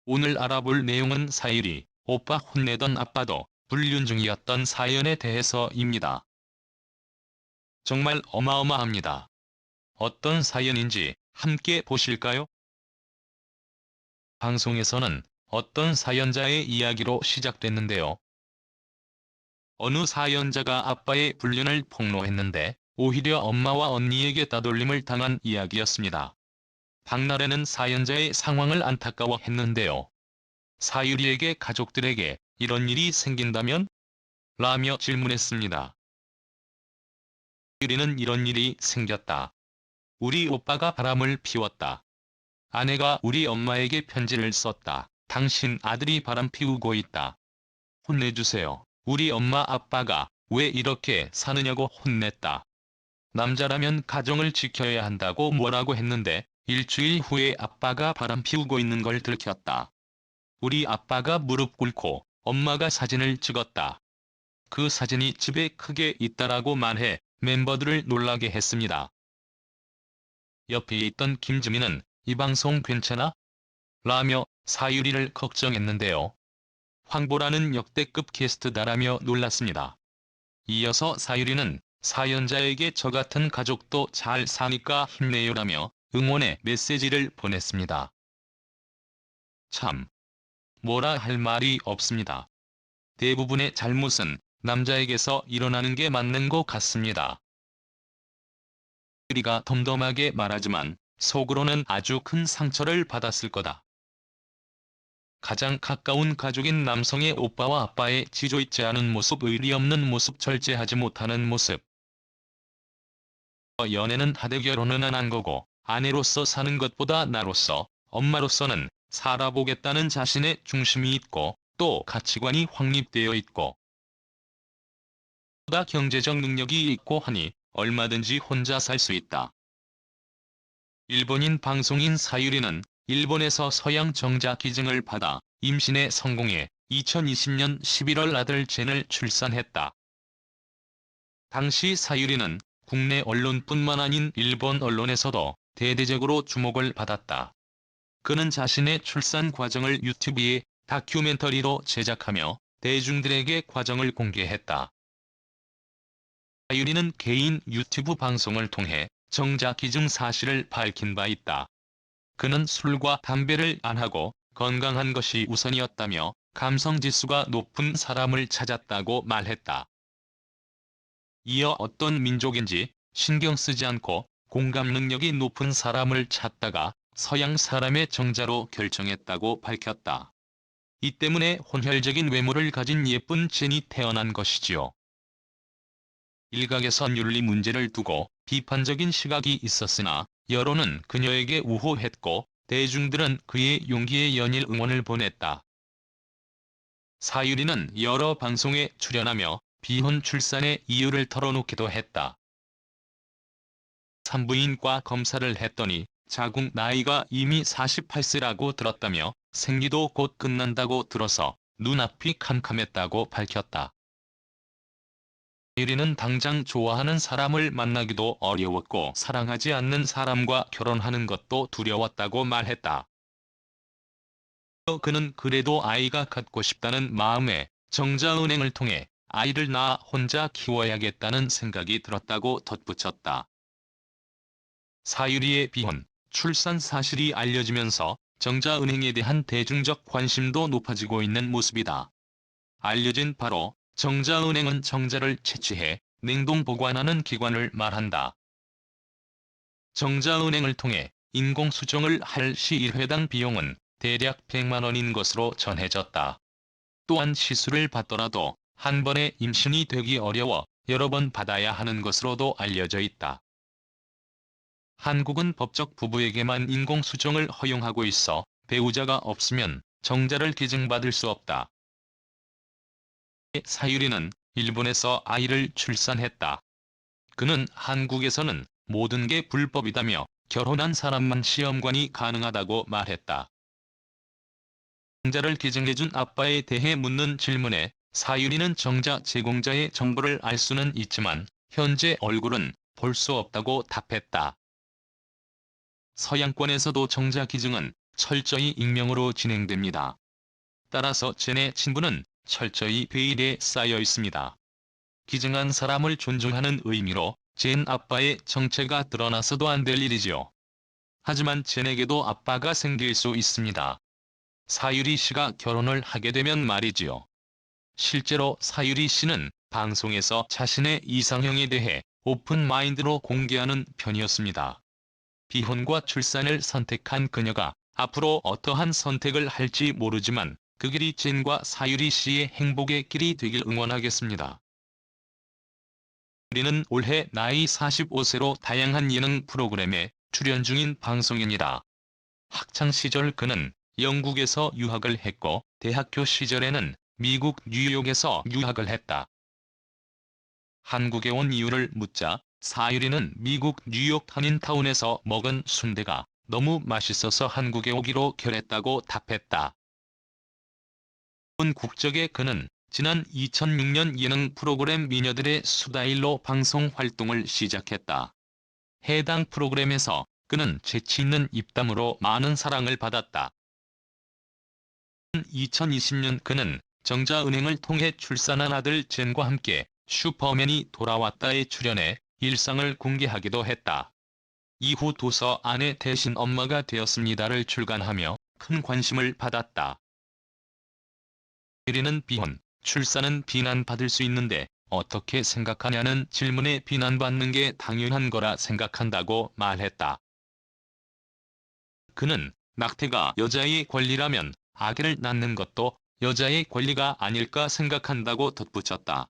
오늘 알아볼 내용은 사유리, 오빠 혼내던 아빠도 불륜 중이었던 사연에 대해서입니다. 정말 어마어마합니다. 어떤 사연인지 함께 보실까요? 방송에서는 어떤 사연자의 이야기로 시작됐는데요. 어느 사연자가 아빠의 불륜을 폭로했는데 오히려 엄마와 언니에게 따돌림을 당한 이야기였습니다. 박나래는 사연자의 상황을 안타까워했는데요. 사유리에게 가족들에게 이런 일이 생긴다면? 라며 질문했습니다. 사유리는 이런 일이 생겼다. 우리 오빠가 바람을 피웠다. 아내가 우리 엄마에게 편지를 썼다. 당신 아들이 바람 피우고 있다. 혼내주세요. 우리 엄마 아빠가 왜 이렇게 사느냐고 혼냈다. 남자라면 가정을 지켜야 한다고 뭐라고 했는데 일주일 후에 아빠가 바람 피우고 있는 걸 들켰다. 우리 아빠가 무릎 꿇고 엄마가 사진을 찍었다. 그 사진이 집에 크게 있다라고 말해 멤버들을 놀라게 했습니다. 옆에 있던 김지민은 이 방송 괜찮아? 라며 사유리를 걱정했는데요. 황보라는 역대급 게스트다라며 놀랐습니다. 이어서 사유리는 사연자에게 저 같은 가족도 잘 사니까 힘내요라며 응원의 메시지를 보냈습니다. 참, 뭐라 할 말이 없습니다. 대부분의 잘못은 남자에게서 일어나는 게 맞는 것 같습니다. 사유리가 덤덤하게 말하지만 속으로는 아주 큰 상처를 받았을 거다. 가장 가까운 가족인 남성의 오빠와 아빠의 지조 있지 않은 모습, 의리 없는 모습, 절제하지 못하는 모습. 연애는 하되 결혼은 안 한 거고 아내로서 사는 것보다 나로서, 엄마로서는 살아보겠다는 자신의 중심이 있고 또 가치관이 확립되어 있고 보다 경제적 능력이 있고 하니 얼마든지 혼자 살 수 있다. 일본인 방송인 사유리는 일본에서 서양 정자 기증을 받아 임신에 성공해 2020년 11월 아들 젠을 출산했다. 당시 사유리는 국내 언론뿐만 아닌 일본 언론에서도 대대적으로 주목을 받았다. 그는 자신의 출산 과정을 유튜브에 다큐멘터리로 제작하며 대중들에게 과정을 공개했다. 사유리는 개인 유튜브 방송을 통해 정자 기증 사실을 밝힌 바 있다. 그는 술과 담배를 안 하고 건강한 것이 우선이었다며 감성지수가 높은 사람을 찾았다고 말했다. 이어 어떤 민족인지 신경 쓰지 않고 공감 능력이 높은 사람을 찾다가 서양 사람의 정자로 결정했다고 밝혔다. 이 때문에 혼혈적인 외모를 가진 예쁜 젠이 태어난 것이지요. 일각에선 윤리 문제를 두고 비판적인 시각이 있었으나 여론은 그녀에게 우호했고 대중들은 그의 용기에 연일 응원을 보냈다. 사유리는 여러 방송에 출연하며 비혼 출산의 이유를 털어놓기도 했다. 산부인과 검사를 했더니 자궁 나이가 이미 48세라고 들었다며 생리도 곧 끝난다고 들어서 눈앞이 캄캄했다고 밝혔다. 사유리는 당장 좋아하는 사람을 만나기도 어려웠고 사랑하지 않는 사람과 결혼하는 것도 두려웠다고 말했다. 그는 그래도 아이가 갖고 싶다는 마음에 정자은행을 통해 아이를 낳아 혼자 키워야겠다는 생각이 들었다고 덧붙였다. 사유리의 비혼, 출산 사실이 알려지면서 정자은행에 대한 대중적 관심도 높아지고 있는 모습이다. 알려진 바로 정자은행은 정자를 채취해 냉동 보관하는 기관을 말한다. 정자은행을 통해 인공수정을 할 시 1회당 비용은 대략 100만 원인 것으로 전해졌다. 또한 시술을 받더라도 한 번에 임신이 되기 어려워 여러 번 받아야 하는 것으로도 알려져 있다. 한국은 법적 부부에게만 인공수정을 허용하고 있어 배우자가 없으면 정자를 기증받을 수 없다. 사유리는 일본에서 아이를 출산했다. 그는 한국에서는 모든 게 불법이다며 결혼한 사람만 시험관이 가능하다고 말했다. 정자를 기증해준 아빠에 대해 묻는 질문에 사유리는 정자 제공자의 정보를 알 수는 있지만 현재 얼굴은 볼 수 없다고 답했다. 서양권에서도 정자 기증은 철저히 익명으로 진행됩니다. 따라서 젠의 친부는 철저히 베일에 쌓여 있습니다. 기증한 사람을 존중하는 의미로 젠 아빠의 정체가 드러나서도 안 될 일이지요. 하지만 젠에게도 아빠가 생길 수 있습니다. 사유리 씨가 결혼을 하게 되면 말이지요. 실제로 사유리 씨는 방송에서 자신의 이상형에 대해 오픈 마인드로 공개하는 편이었습니다. 비혼과 출산을 선택한 그녀가 앞으로 어떠한 선택을 할지 모르지만 그 길이 젠과 사유리 씨의 행복의 길이 되길 응원하겠습니다. 사유리는 올해 나이 45세로 다양한 예능 프로그램에 출연 중인 방송인이다. 학창시절 그는 영국에서 유학을 했고 대학교 시절에는 미국 뉴욕에서 유학을 했다. 한국에 온 이유를 묻자 사유리는 미국 뉴욕 한인타운에서 먹은 순대가 너무 맛있어서 한국에 오기로 결했다고 답했다. 국적의 그는 지난 2006년 예능 프로그램 미녀들의 수다일로 방송 활동을 시작했다. 해당 프로그램에서 그는 재치 있는 입담으로 많은 사랑을 받았다. 2020년 그는 정자은행을 통해 출산한 아들 젠과 함께 슈퍼맨이 돌아왔다에 출연해 일상을 공개하기도 했다. 이후 도서 아내 대신 엄마가 되었습니다를 출간하며 큰 관심을 받았다. 사유리는 비혼, 출산은 비난받을 수 있는데 어떻게 생각하냐는 질문에 비난받는 게 당연한 거라 생각한다고 말했다. 그는 낙태가 여자의 권리라면 아기를 낳는 것도 여자의 권리가 아닐까 생각한다고 덧붙였다.